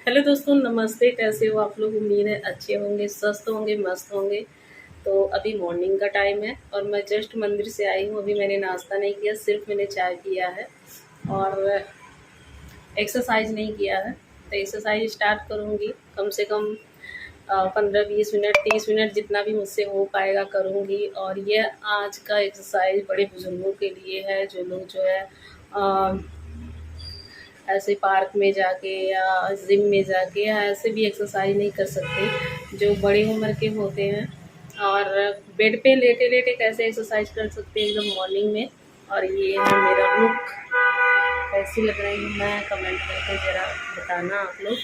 Hello दोस्तों, नमस्ते। कैसे हो आप लोग? उम्मीद है अच्छे होंगे, स्वस्थ होंगे, मस्त होंगे। तो अभी मॉर्निंग का टाइम है और मैं जस्ट मंदिर से आई हूँ। अभी मैंने नाश्ता नहीं किया, सिर्फ मैंने चाय पिया है और एक्सरसाइज नहीं किया है। तो एक्सरसाइज स्टार्ट करूँगी, कम से कम 15-20 मिनट, 30 मिनट, जितना भी मुझसे हो पाएगा करूँगी। और ये आज का एक्सरसाइज बड़े बुजुर्गों के लिए है, जो लोग जो है अ, ऐसे पार्क में जाके या जिम में जाके या ऐसे भी एक्सरसाइज नहीं कर सकते, जो बड़ी उम्र के होते हैं और बेड पे लेटे लेटे कैसे एक्सरसाइज कर सकते हैं एकदम मॉर्निंग में। और ये है मेरा लुक, कैसी लग रही हूँ मैं, कमेंट करके ज़रा बताना आप लोग।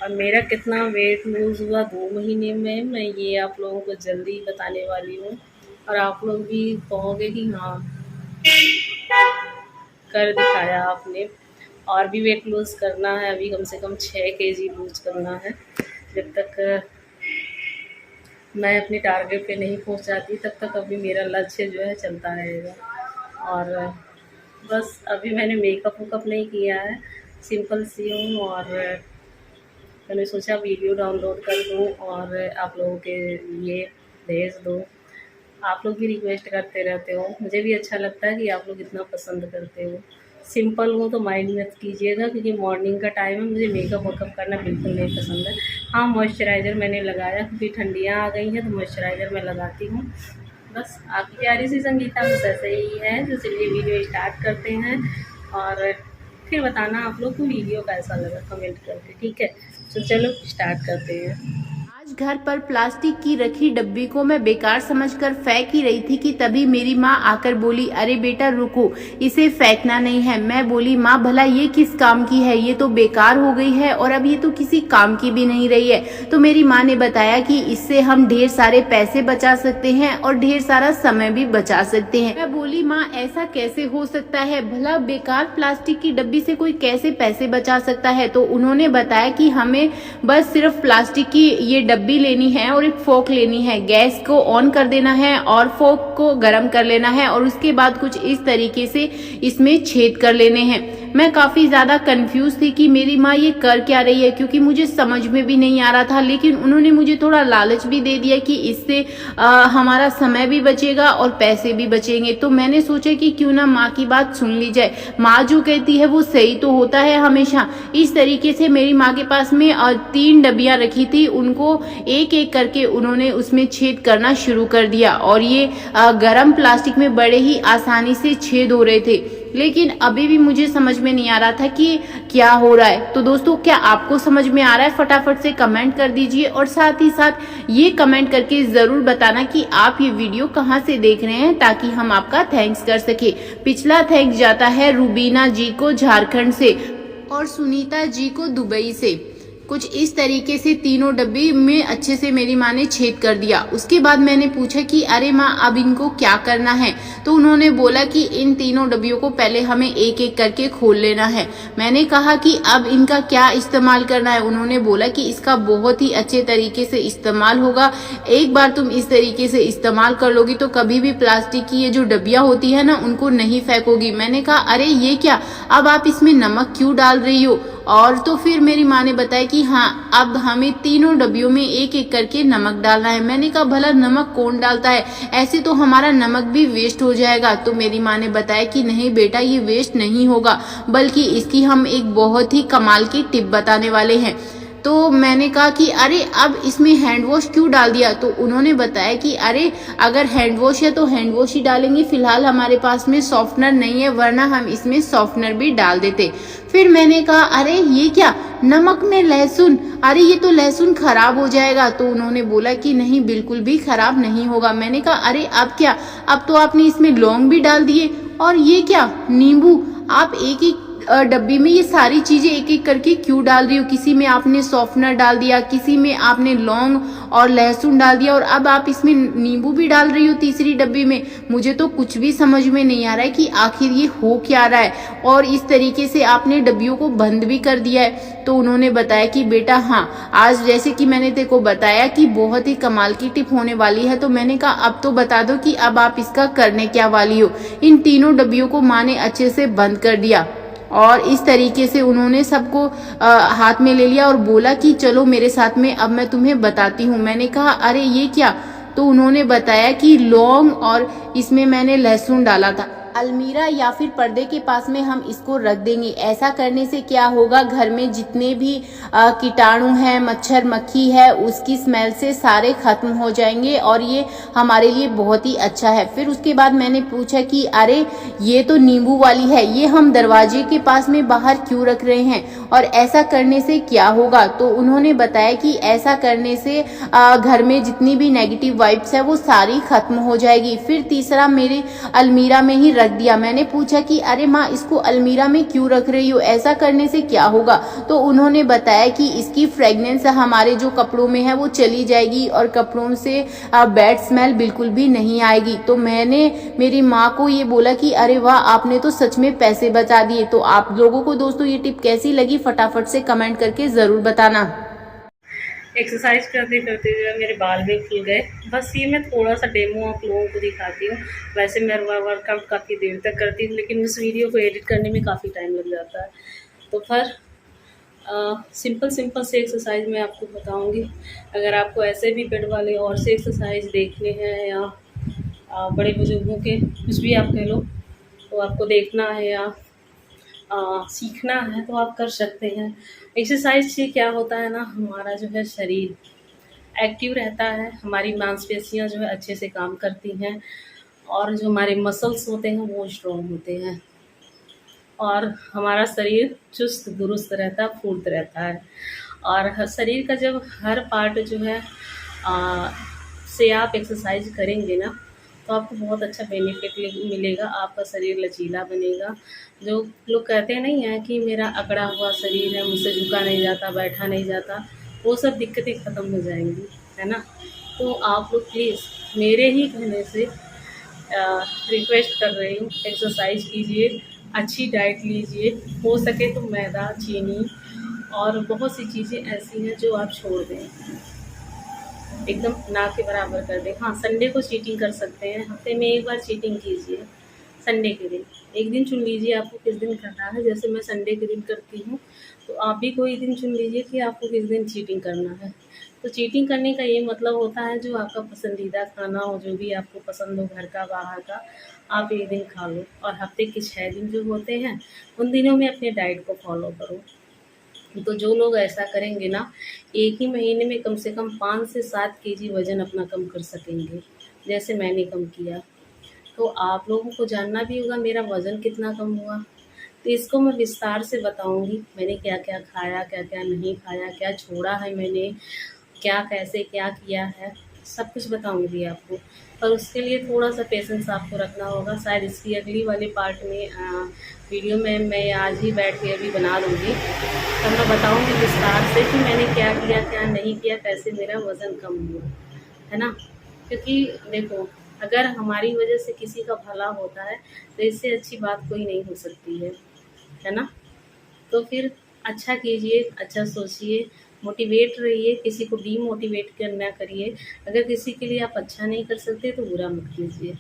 और मेरा कितना वेट लूज़ हुआ 2 महीने में, मैं ये आप लोगों को जल्दी बताने वाली हूँ। और आप लोग भी कहोगे कि हाँ, कर दिखाया आपने। और भी वेट लूज़ करना है, अभी कम से कम 6 kg लूज़ करना है। जब तक मैं अपने टारगेट पे नहीं पहुंच जाती तब तक अभी मेरा लक्ष्य जो है चलता रहेगा। और बस अभी मैंने मेकअप वेकअप नहीं किया है, सिंपल सी हूँ। और मैंने सोचा वीडियो डाउनलोड कर दूँ और आप लोगों के लिए भेज दूँ। आप लोग भी रिक्वेस्ट करते रहते हो, मुझे भी अच्छा लगता है कि आप लोग इतना पसंद करते हो। सिंपल हो तो माइंड मत कीजिएगा, क्योंकि मॉर्निंग का टाइम है, मुझे मेकअप वेकअप करना बिल्कुल नहीं पसंद है। हाँ, मॉइस्चराइज़र मैंने लगाया क्योंकि ठंडियाँ आ गई हैं तो मॉइस्चराइज़र मैं लगाती हूँ। बस आपकी प्यारी सी संगीता बस ऐसे ही है। तो चलिए वीडियो स्टार्ट करते हैं और फिर बताना आप लोग को वीडियो कैसा लगा कमेंट करके, ठीक है? तो चलो स्टार्ट करते हैं। आज घर पर प्लास्टिक की रखी डब्बी को मैं बेकार समझकर फेंक ही रही थी कि तभी मेरी माँ आकर बोली, अरे बेटा रुको, इसे फेंकना नहीं है। मैं बोली, माँ भला ये किस काम की है, ये तो बेकार हो गई है और अब ये तो किसी काम की भी नहीं रही है। तो मेरी माँ ने बताया कि इससे हम ढेर सारे पैसे बचा सकते हैं और ढेर सारा समय भी बचा सकते हैं। मैं बोली, माँ ऐसा कैसे हो सकता है, भला बेकार प्लास्टिक की डब्बी से कोई कैसे पैसे बचा सकता है? तो उन्होंने बताया कि हमें बस सिर्फ प्लास्टिक की ये डब्बी लेनी है और एक फोक लेनी है, गैस को ऑन कर देना है और फोक को गर्म कर लेना है और उसके बाद कुछ इस तरीके से इसमें छेद कर लेने हैं। मैं काफी ज्यादा कंफ्यूज थी कि मेरी माँ ये कर क्या रही है, क्योंकि मुझे समझ में भी नहीं आ रहा था। लेकिन उन्होंने मुझे थोड़ा लालच भी दे दिया कि इससे हमारा समय भी बचेगा और पैसे भी बचेंगे। तो मैंने सोचा कि क्यों ना माँ की बात सुन ली जाए, माँ जो कहती है वो सही तो होता है हमेशा। इस तरीके से मेरी माँ के पास में 3 डब्बियां रखी थी, उनको एक एक करके उन्होंने उसमें छेद करना शुरू कर दिया और ये गरम प्लास्टिक में बड़े ही आसानी से छेद हो रहे थे। लेकिन अभी भी मुझे समझ में नहीं आ रहा था कि क्या हो रहा है। तो दोस्तों, क्या आपको समझ में आ रहा है? फटाफट से कमेंट कर दीजिए और साथ ही साथ ये कमेंट करके जरूर बताना कि आप ये वीडियो कहाँ से देख रहे हैं, ताकि हम आपका थैंक्स कर सके। पिछला थैंक्स जाता है रूबीना जी को झारखंड से और सुनीता जी को दुबई से। कुछ इस तरीके से तीनों डब्बी में अच्छे से मेरी माँ ने छेद कर दिया। उसके बाद मैंने पूछा कि अरे माँ, अब इनको क्या करना है? तो उन्होंने बोला कि इन तीनों डब्बियों को पहले हमें एक एक करके खोल लेना है। मैंने कहा कि अब इनका क्या इस्तेमाल करना है? उन्होंने बोला कि इसका बहुत ही अच्छे तरीके से इस्तेमाल होगा। एक बार तुम इस तरीके से इस्तेमाल कर लोगी तो कभी भी प्लास्टिक की ये जो डब्बियां होती है ना, उनको नहीं फेंकोगी। मैंने कहा, अरे ये क्या, अब आप इसमें नमक क्यों डाल रही हो? और तो फिर मेरी माँ ने बताया कि हाँ, अब हमें तीनों डब्बियों में एक एक करके नमक डालना है। मैंने कहा, भला नमक कौन डालता है, ऐसे तो हमारा नमक भी वेस्ट हो जाएगा। तो मेरी माँ ने बताया कि नहीं बेटा, ये वेस्ट नहीं होगा, बल्कि इसकी हम एक बहुत ही कमाल की टिप बताने वाले हैं। तो मैंने कहा कि अरे अब इसमें हैंड वॉश क्यों डाल दिया? तो उन्होंने बताया कि अरे अगर हैंड वॉश है तो हैंड वॉश ही डालेंगे, फिलहाल हमारे पास में सॉफ्टनर नहीं है, वरना हम इसमें सॉफ्टनर भी डाल देते। फिर मैंने कहा, अरे ये क्या, नमक में लहसुन, अरे ये तो लहसुन खराब हो जाएगा। तो उन्होंने बोला कि नहीं, बिल्कुल भी खराब नहीं होगा। मैंने कहा, अरे अब क्या, अब तो आपने इसमें लौंग भी डाल दिए। और ये क्या, नींबू, आप एक एक डब्बी में ये सारी चीजें एक एक करके क्यों डाल रही हो? किसी में आपने सॉफ्टनर डाल दिया, किसी में आपने लौंग और लहसुन डाल दिया, और अब आप इसमें नींबू भी डाल रही हो तीसरी डब्बी में। मुझे तो कुछ भी समझ में नहीं आ रहा है कि आखिर ये हो क्या रहा है। और इस तरीके से आपने डब्बियों को बंद भी कर दिया है। तो उन्होंने बताया कि बेटा हाँ, आज जैसे कि मैंने तेरे को बताया कि बहुत ही कमाल की टिप होने वाली है, तो मैंने कहा अब तो बता दो कि अब आप इसका करने क्या वाली हो। इन तीनों डब्बियों को माँ ने अच्छे से बंद कर दिया। और इस तरीके से उन्होंने सबको हाथ में ले लिया और बोला कि चलो मेरे साथ में, अब मैं तुम्हें बताती हूँ। मैंने कहा अरे ये क्या? तो उन्होंने बताया कि लौंग और इसमें मैंने लहसुन डाला था। अलमीरा या फिर पर्दे के पास में हम इसको रख देंगे। ऐसा करने से क्या होगा, घर में जितने भी कीटाणु हैं, मच्छर मक्खी है, उसकी स्मेल से सारे खत्म हो जाएंगे और ये हमारे लिए बहुत ही अच्छा है। फिर उसके बाद मैंने पूछा कि अरे ये तो नींबू वाली है, ये हम दरवाजे के पास में बाहर क्यों रख रहे हैं और ऐसा करने से क्या होगा? तो उन्होंने बताया कि ऐसा करने से घर में जितनी भी नेगेटिव वाइब्स है वो सारी खत्म हो जाएगी। फिर तीसरा मेरे अलमीरा में ही रख दिया। मैंने पूछा कि अरे माँ इसको अलमीरा में क्यों रख रही हो, ऐसा करने से क्या होगा? तो उन्होंने बताया कि इसकी फ्रेगनेंस हमारे जो कपड़ों में है वो चली जाएगी और कपड़ों से बैड स्मेल बिल्कुल भी नहीं आएगी। तो मैंने मेरी माँ को ये बोला कि अरे वाह, आपने तो सच में पैसे बचा दिए। तो आप लोगों को दोस्तों ये टिप कैसी लगी फटाफट से कमेंट करके ज़रूर बताना। एक्सरसाइज करते करते जो है मेरे बाल भी खुल गए। बस ये मैं थोड़ा सा डेमो आप लोगों को दिखाती हूँ। वैसे मैं वर्कआउट काफ़ी देर तक करती हूँ, लेकिन उस वीडियो को एडिट करने में काफ़ी टाइम लग जाता है। तो फिर सिंपल से एक्सरसाइज मैं आपको बताऊँगी। अगर आपको ऐसे भी बेड वाले और से एक्सरसाइज देखने हैं या बड़े बुजुर्गों के कुछ भी आप कह लो, तो आपको देखना है या सीखना है तो आप कर सकते हैं। एक्सरसाइज से क्या होता है ना, हमारा जो है शरीर एक्टिव रहता है, हमारी मांसपेशियां जो है अच्छे से काम करती हैं और जो हमारे मसल्स होते हैं वो स्ट्रॉन्ग होते हैं और हमारा शरीर चुस्त दुरुस्त रहता है, फुर्त रहता है। और शरीर का जब हर पार्ट जो है से आप एक्सरसाइज करेंगे ना, तो आपको बहुत अच्छा बेनिफिट मिलेगा। आपका शरीर लचीला बनेगा। जो लोग कहते नहीं हैं कि मेरा अकड़ा हुआ शरीर है, मुझसे झुका नहीं जाता, बैठा नहीं जाता, वो सब दिक्कतें ख़त्म हो जाएंगी, है ना। तो आप लोग प्लीज़ मेरे ही कहने से रिक्वेस्ट कर रही हूँ, एक्सरसाइज कीजिए, अच्छी डाइट लीजिए, हो सके तो मैदा, चीनी और बहुत सी चीज़ें ऐसी हैं जो आप छोड़ दें, एकदम ना के बराबर कर दें। हाँ, संडे को चीटिंग कर सकते हैं, हफ्ते में एक बार चीटिंग कीजिए। संडे के दिन एक दिन चुन लीजिए आपको किस दिन करना है। जैसे मैं संडे के दिन करती हूँ, तो आप भी कोई दिन चुन लीजिए कि आपको किस दिन चीटिंग करना है। तो चीटिंग करने का ये मतलब होता है जो आपका पसंदीदा खाना हो, जो भी आपको पसंद हो, घर का बाहर का, आप एक दिन खा लो। और हफ्ते के 6 दिन जो होते हैं उन दिनों में अपने डाइट को फॉलो करो। तो जो लोग ऐसा करेंगे ना, एक ही महीने में कम से कम 5 से 7 केजी वज़न अपना कम कर सकेंगे, जैसे मैंने कम किया। तो आप लोगों को जानना भी होगा मेरा वज़न कितना कम हुआ। तो इसको मैं विस्तार से बताऊँगी, मैंने क्या-क्या खाया, क्या-क्या नहीं खाया, क्या छोड़ा है मैंने, क्या कैसे क्या किया है, सब कुछ बताऊँगी आपको। पर उसके लिए थोड़ा-सा पेशेंस आपको रखना होगा। शायद इसकी अगली वाले पार्ट में वीडियो में मैं आज ही बैठ के अभी बना लूँगी, तब मैं बताऊँगी विस्तार से कि मैंने क्या किया, क्या नहीं किया, कैसे मेरा वज़न कम हुआ, है ना। क्योंकि देखो, अगर हमारी वजह से किसी का भला होता है तो इससे अच्छी बात कोई नहीं हो सकती है ना। तो फिर अच्छा कीजिए, अच्छा सोचिए, मोटिवेट रहिए, किसी को डीमोटिवेट करना करिए। अगर किसी के लिए आप अच्छा नहीं कर सकते तो बुरा मत कीजिए।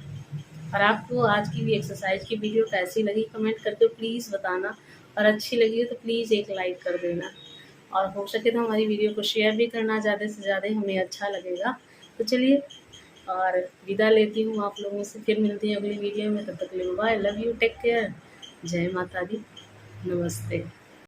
और आपको आज की भी एक्सरसाइज की वीडियो कैसी लगी कमेंट करके प्लीज़ बताना, और अच्छी लगी हो तो प्लीज़ एक लाइक कर देना, और हो सके तो हमारी वीडियो को शेयर भी करना, ज़्यादा से ज़्यादा हमें अच्छा लगेगा। तो चलिए, और विदा लेती हूँ आप लोगों से, फिर मिलती हैं अगली वीडियो में। तब तक के लिए bye, love you, take care, जय माता दी, नमस्ते।